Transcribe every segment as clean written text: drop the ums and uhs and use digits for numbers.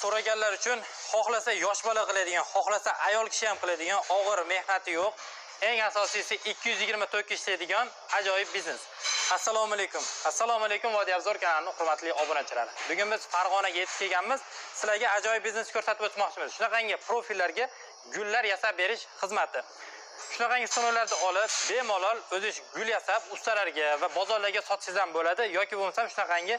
so'raganlar uchun xohlasa yosh bola qiladigan, xohlasa ayol kishi ham qiladigan og'ir mehnati yo'q. Eng asosiysi 224 ga ishlaydigan ajoyib biznes. Assalomu alaykum. Assalomu alaykum Vodiy Abzor kanalining hurmatli obunachilar. Bugun biz Farg'onaga yetib kelganmiz. Sizlarga ajoyib biznes ko'rsatib o'tmoqchimiz. Shunaqangi profillarga gullar yasab berish xizmati. Shunaqangi so'rovlarni olib, bemalol o'zish gul yasab ustalarga va bozorlarga sotsangiz ham bo'ladi yoki bo'lmasa shunaqangi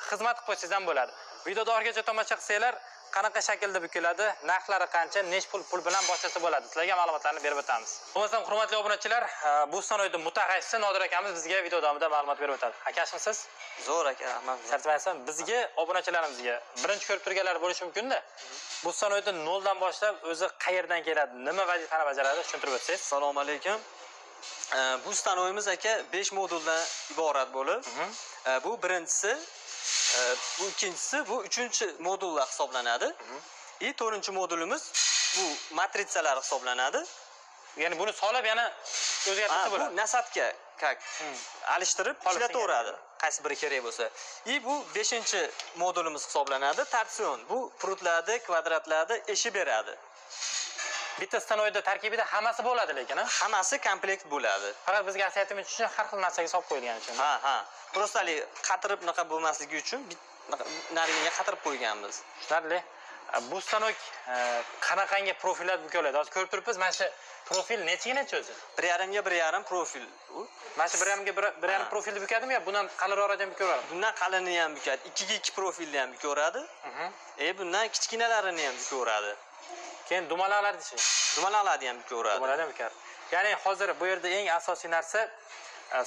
xizmat qilib qo'ysangiz ham bo'ladi. Videoda orgacha tomosha qilsanglar, qanaqa shaklda bukiladi, narxlari qancha, nech pul bilan boshlasa bo'ladi. Sizlarga ma'lumotlarni berib o'tamiz. Bo'lmasam hurmatli obunachilar, bu sanoyda mutaxassisi Nodir akamiz bizga video davomida ma'lumot berib o'tadi. Akashimsiz? Zo'r aka, rahmat. Sartmaysan, bizga obunachilarimizga birinchi ko'rib turganlar bo'lishi mumkin-da. Bu sanoyda noldan boshlab o'zi qayerdan keladi, nima vazifani bajaradi, tushuntirib o'tsangiz. Assalomu alaykum. Bu stanoyimiz aka 5 moduldan iborat bo'lib, bu birinchisi, bu ikkinchisi, bu 3-modullar hisoblanadi. 4-modulimiz bu matritsalar hisoblanadi. Ya'ni buni solib yana o'zgartirsa bo'ladi. Bu nasadga alishtirib ishlataveradi, qaysi biri kerak bo'lsa. Bu 5-modulimiz hisoblanadi, torsion. Bu prutlarni, kvadratlarni eshi beradi. Bitta stanoyda tarkibida hammasi bo'ladi lekin, hammasi komplekt bo'ladi. Faqat bizga aksiyatimiz uchun har xil narsaga solib qo'yilgani uchun. Ha. Prostali qatirib naqa bo'lmasligi uchun nariga qatirib qo'yganmiz. Tushunarli. Bu stanoy qanaqangi profillar buka oladi? Hozir ko'rib turibmiz, mana shu profil necha o'zi? 1,5 ga 1,5 profil. Mana shu 1,5 ga 1,5 profilni bukadimi yo bundan qalinroq ham bukaveradi? Bundan qalini ham bukadi, 2 ga 2 profilni ham bukaveradi. Bundan kichkinalarini ham bukaveradi. Keyin dumaloqlarni-chi? Dumaloqlarni ham bukaveradi. Dumaloqlarni ham bukadi. Ya'ni hozir bu yerda eng asosiy narsa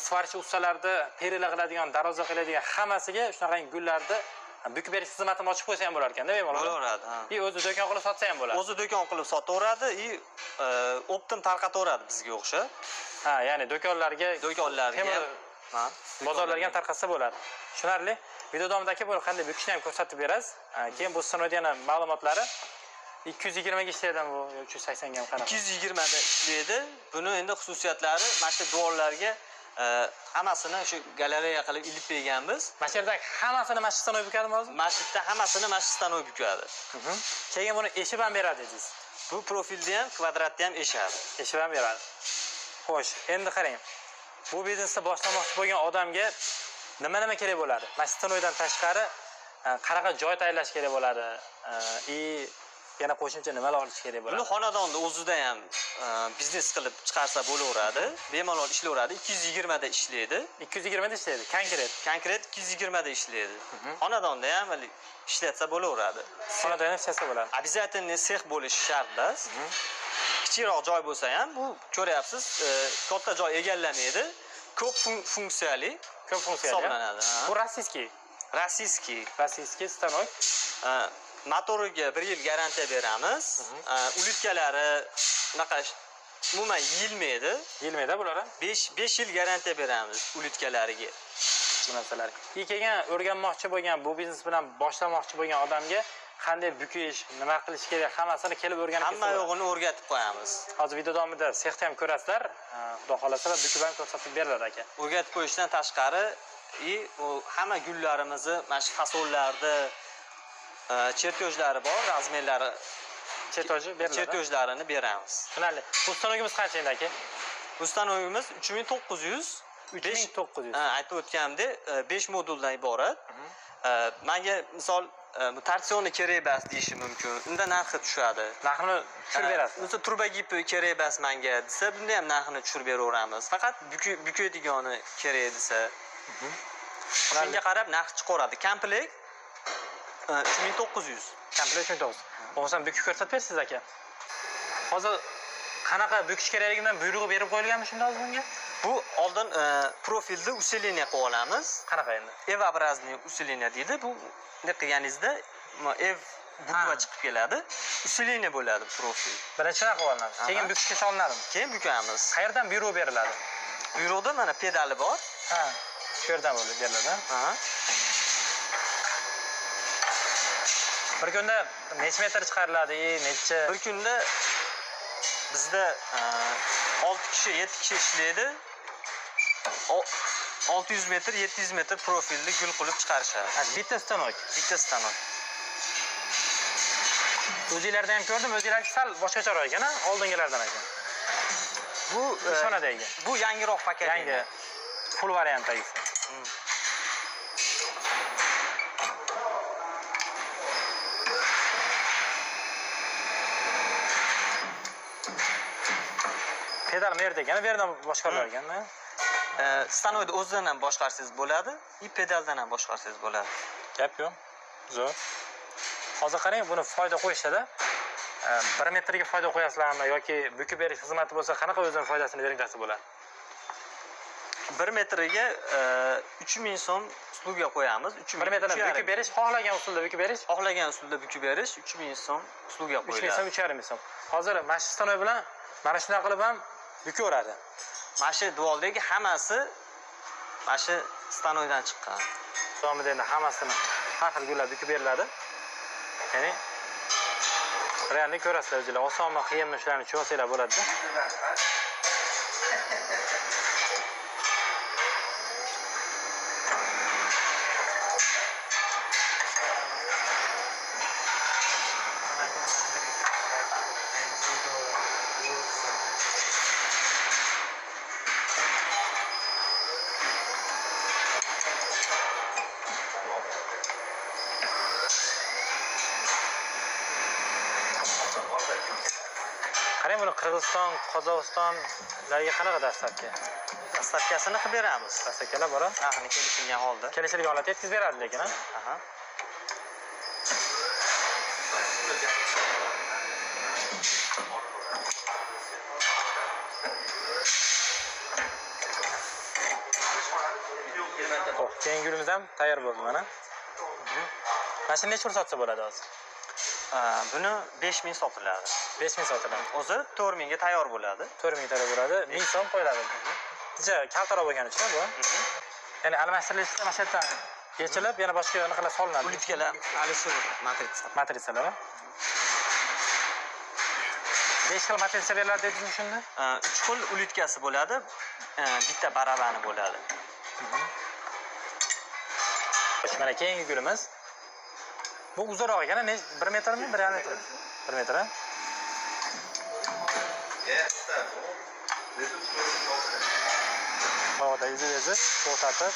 svarish ustalarda perila qiladigan, darvoza qiladigan hammasiga shunaqangi gullarni bukib berish xizmatini ochib qo'ysa ham bo'lar ekan-da, bemalol. Bo'laveradi, ha. O'zi do'kon qilib sotsa ham bo'ladi. O'zi do'kon qilib sotaveradi, optim tarqataveradi bizga o'xshab. Ya'ni do'konlarga, bozorlarga ham tarqatsa bo'ladi. Tushunarli. Video davomidagi bu qanday bukishni ham ko'rsatib berasiz. Keyin bu sanoyda yana ma'lumotlari 220 ga ishlaydi bu 380 ga ham qanaqa? 220 da ishlaydi. Buni endi xususiyatlari mana shu duorlarga hammasini shu galereya qilib ilib berganmiz. Mana shu yerdagi hammasini mana shu stanoy bukadimi hozir? Mana shu yerda hammasini mana shu stanoy bukadi. Keyin buni eshib ham beradi dedingiz. Bu profilni ham, kvadratni ham eshadi. Eshib ham beradi. Xo'sh, endi qarang. Bu biznesni boshlamoqchi bo'lgan odamga nima kerak bo'ladi? Mana shu stanoydan tashqari qanaqa joy tayyorlash kerak bo'ladi? Yana qo'shimcha nimalar olish kerak bo'ladi? Buni xonadonda o'zida ham biznes qilib chiqarsa bo'laveradi. Bemalol ishlayveradi. 220 da ishlaydi. 220 da ishlaydi. Konkret 220 da ishlaydi. Xonadonda ham ishlatsa bo'laveradi. Xonadonda ishlatsa bo'ladi. Обязательно sex bo'lishi shart-da. Kichikroq joy bo'lsa ham, bu ko'ryapsiz, katta joy egallamaydi. Ko'p funksiyali hisoblanadi. Bu rossiyskiy stanoy. Motoriga 1 yil garantiya beramiz. Ulitkalari umuman yilmaydi. Yilmaydi bular. 5 yil garantiya beramiz ulitkalariga. Bu narsalar. Keyin o'rganmoqchi bo'lgan, bu biznes bilan boshlamoqchi bo'lgan odamga qanday bukish, nima qilish kerak, hammasini kelib o'rganib hamma yo'g'ini o'rgatib qo'yamiz. Hozir video davomida sexda ham ko'rasizlar. Xudo xolasa va bukib ham ko'rsatib beriladi aka. O'rgatib qo'yishdan tashqari, hamma gullarimizni, mana shu fasonlarni chertyojlari bor, razmerlari chertyojlarini beramiz. Tushunarli. Bu stanoyimiz qancha endi aka? Bu stanoyimiz 3900. 3900. Aytib o'tganimdek, 5 moduldan iborat. Menga misol bu torsionni kerak emas deyishi mumkin. Unda narxi tushadi. Narxini tushirib berasiz. Misol turbagipi kerak emas menga desa, bunda ham narxini tushirib beraveramiz. Faqat bukaydigani kerak desa, shunga qarab narx chiqaradi. Komplekt 3900. Komplekt 3900. Bo'lmasam bukib ko'rsatib bersiz aka. Hozir qanaqa bukish kerakligidan buyrug'i berib qo'yilganmi shunda hozir bunga? Bu oldin profilni усиление qilib olamiz. Qanaqa endi? V-образный усиление deydi. Bu nima qilganingizda F bukva chiqib keladi. Усиление bo'ladi profil. Birinchidan qilib olinadi. Keyin bukishga solinadimi? Keyin bukamiz. Qayerdan buyruq beriladi? Buyruqda mana pedali bor. Shu yerdan beriladi. Bir kunda necha metr chiqariladi? Bir kunda bizda 6 kishi, 7 kishi ishlaydi. 600 metr, 700 metr profilli gul qilib chiqarishadi. Bitta stanok. Bitta stanok. O'zingizlarda ham ko'rdim, o'zingizlarki sal boshqacharoq ekan, oldingilardan ekan. Bu ishonadagi. bu yangiroq paket. Yangi full variantdagisi. Pedal bu yerda ekan, bu yerdan boshqalar ekanda. Stanoyda o'zidan ham boshqarsangiz bo'ladi, pedaldan ham boshqarsangiz bo'ladi. Gap yo'q. Zo'r. Hozir qarang, buni foyda qo'yishda 1 metrga foyda qo'yasizlarmi yoki bukib berish xizmati bo'lsa, qanaqa o'zining foydasini belgilasa bo'ladi? 1 metriga 3000 so'm usluga qo'yamiz. 1 metrni bukib berish, xohlagan usulda bukib berish, xohlagan usulda bukib berish 3000 so'm usluga qo'yiladi. 3000 so'm, 3,5 so'm. Hozir mana shu stanoy bilan mana shunday qilib ham bukaveradi. Mana shu dualdagi hammasi mana shu stanoydan chiqqan. Davomida endi hammasini har xil yo'llar bukib beriladi. Ya'ni realni ko'rasizlar o'zingizlar. Osonmi, qiyinmi shularni tushunsangiz bo'ladi-da. Qarang, buni Qirg'iziston, Qozog'istonlarga qanaqa dastlabki? Dastavkasini qilib beramiz. Dastavkalar bor-a? Narxini kelishilgan holda. Kelishilgan holatda yetkazib beradi lekin, Aha. Xo'p, keyingi gulimiz ham tayyor bo'ldi mana. Mana shuni necha pul sotsa bo'ladi hozir? Buni 5000 sotiladi. 5000 sotiladi. O'zi 4000 ga tayyor bo'ladi. 4000 tayyor bo'ladi. 1000 so'm qo'yiladi. Kecha kaltaroq bo'lgani uchun bu. Ya'ni almashtirilishi mana shu yerdan yechilib, yana boshqa anaqalar solinadi. Ulitkalar, ana shu matrisalar. 5 xil matrisalar beriladi dedingiz shunda? 3 xil ulitkasi bo'ladi. Bitta baravani bo'ladi. Mana keyingi gulimiz. Bu uzunroq ekan, 1 metrmi, 1,5 metr? 1 metr. Havoda izi to'xtatib,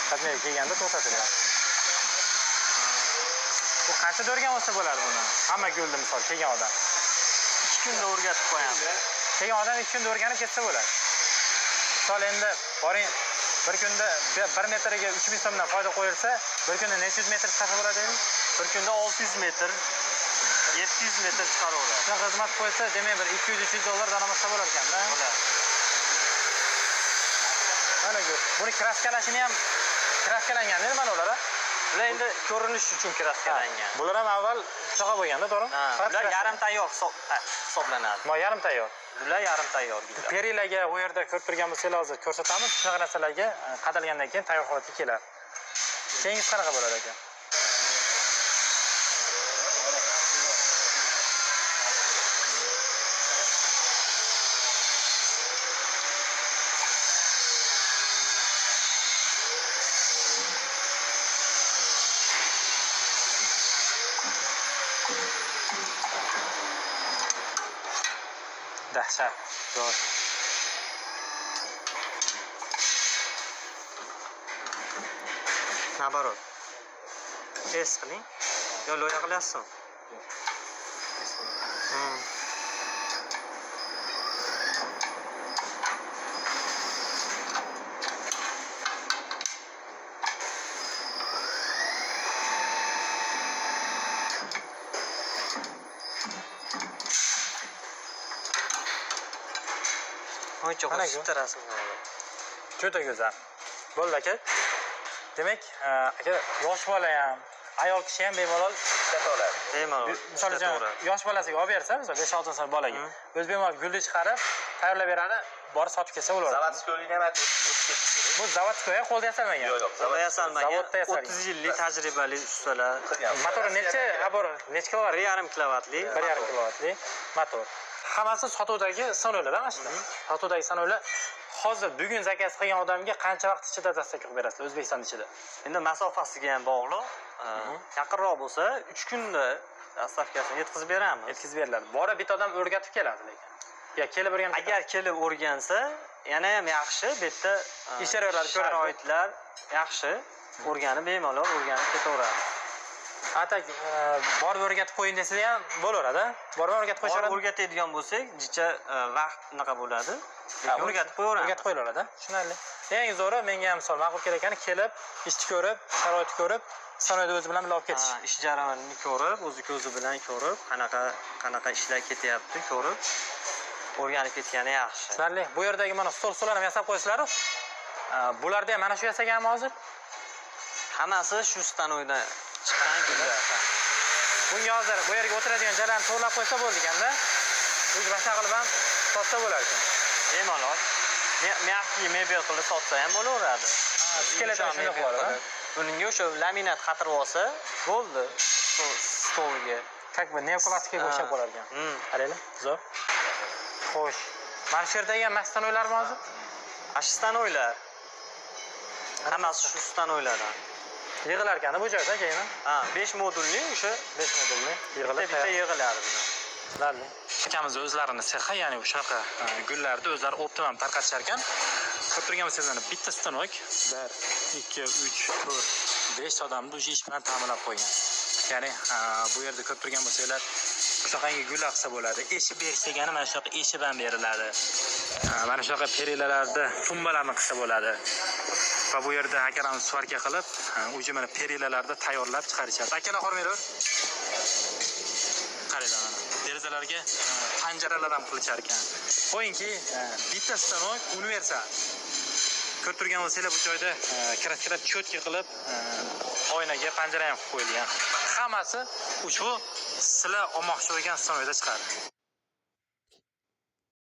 qatnayga kelganda to'xtatilyapti. Bu qancha o'rgan olsa bo'ladi buni? Hamma gulni misol kelgan odam 2 kunda o'rgatib qo'yamiz. Kelgan odam 2 kunda o'rganib ketsa bo'ladi. Misol endi boring bir kunda 1 metrga 3000 so'mdan foyda qo'yilsa, bir kunda necha yuz metr chiqarsa bo'ladi endi? Bir kunda 600 metr, 700 metr chiqaraveradi. Shunaqa xizmat qo'ysa, demak bir 200-300 dollar daromad bo'lar ekan-da. Bo'ladi. Mana ko'r. Buni kraskalashini ham kraskalangan nima ular? Bular endi ko'rinish uchun kraskalangan. Bular ham avval shunaqa bo'lganda, to'g'rimi? Bular yarim tayyor hisoblanadi. Mo yarim tayyor. Bular yarim tayyor gullar. Perilarga u yerda ko'rib turgan bo'lsangiz hozir ko'rsatamiz. Shunaqa narsalarga qadalgandan keyin tayyor holatga keladi. Keyingi qanaqa bo'ladi ekan? Dahshat. Zo'r. Nabarot. Es qiling. Yo loya qilasizmi? Ho'cha qilib Juda go'zal. Bo'ldi aka. Demak, aka yosh bola ham, ayol kishi ham bemalol ishlata oladi. Bemalol. Misol uchun yosh bolasiga olib bersa, misol 5-6 yoshli bolaga, o'zi bemalol gulni chiqarib, tayyorlab beradi, borib sotib kelsa bo'laveradi. Zavodsko'likni ham aytib o'tib Bu zavodskoya qo'lda yasalmagan. Yo'q, Zavodda yasalmagan. Zavodda yasalgan. 30 yillik tajribali ustalar. Motori necha kilovat? 1,5 kilovatlik. 1,5 kilovatli motor. Hammasi sotuvdagi sanoylar mana shunda. Sotuvdagi sanoylar hozir bugun zakaz qilgan odamga qancha vaqt ichida dastak qilib berasiz O'zbekiston ichida? Endi masofasiga ham bog'liq. Yaqinroq bo'lsa 3 kunda Dastavkasini yetkazib beramiz. Yetkazib beriladi. Borib bitta odam o'rgatib keladi lekin. Ya kelib o'rganib Agar kelib o'rgansa, yana ham yaxshi. Bu yerda Ishlaraveradi, ko'radi. sharoitlar yaxshi. O'rganib bemalol o'rganib ketaveradi. atak borib o'rgatib qo'ying desa ham bo'laveradi. Borib o'rgatib Borib qo'yishadi. o'rgatadigan bo'lsak, jicha vaqt unaqa bo'ladi. Lekin o'rgatib qo'yaveramiz. O'rgatib qo'yilaveradi. Tushunarli. Eng zo'ri menga ham misol ma'qul kerak ekan, kelib, ishni ko'rib, sharoitni ko'rib, sanoyda o'zi bilan olib ketish. Ish jarayonini ko'rib, o'zi ko'zi bilan ko'rib, qanaqa ishlar ketyapti ko'rib, o'rganib ketgani yaxshi. Tushunarli. Bu yerdagi mana stol-stollarni yasab qo'ysalar-ku. Bularda ham mana shu yasaganmi hozir? Hammasi shu stanoydan chiqqan gullar. Bunga hozir bu yerga o'tiradigan joylarni to'g'rilab qo'ysa bo'ldi ekanda. O'zi boshqa qilib ham sotsa bo'lar ekan. Bemalol. Mягкий mebel qilib sotsa ham bo'laveradi. Skeletdan shunday qiladi. Bunga o'sha laminat qatirib olsa, bo'ldi. Stolga. Как бы neoklassikaga o'xshab qolar ekan. Qaranglar, zo'r. Xo'sh. Mana shu yerdagi ham mastanoylarmi hozir? Ashi stanoylar. Hammasi shu stanoylardan. Yig'ilar ekan bu joyda keyin. 5 modulli o'sha 5 modulli yig'ilib bitta yig'iladi buni. Tushunarli. Akamiz o'zlarini sexi, ya'ni o'shaqa gullarni o'zlari optimum tarqatishar ekan. Ko'p turgan bo'lsangiz bitta stanok 1 2 3 4 5 odamni o'sha ish bilan ta'minlab qo'ygan. Ya'ni bu yerda ko'p turgan bo'lsanglar shunaqangi gul qilsa bo'ladi. Eshib berish degani mana shunaqa eshib ham beriladi. Mana shunaqa perilalarda tumbalarni qilsa bo'ladi. Va bu yerda akalarimiz svarka qilib, o'zi mana perilalarda tayyorlab chiqarishadi. Akalar qormaylar. Qaranglar mana. Derazalarga panjaralar ham qilishar ekan. Qo'yingki, bitta stanok universal. Ko'p turgan bo'lsanglar bu joyda kraskilab cho'tka qilib, oynaga panjara ham qo'yilgan. Hammasi ushbu sizlar olmoqchi bo'lgan stanoyda chiqadi.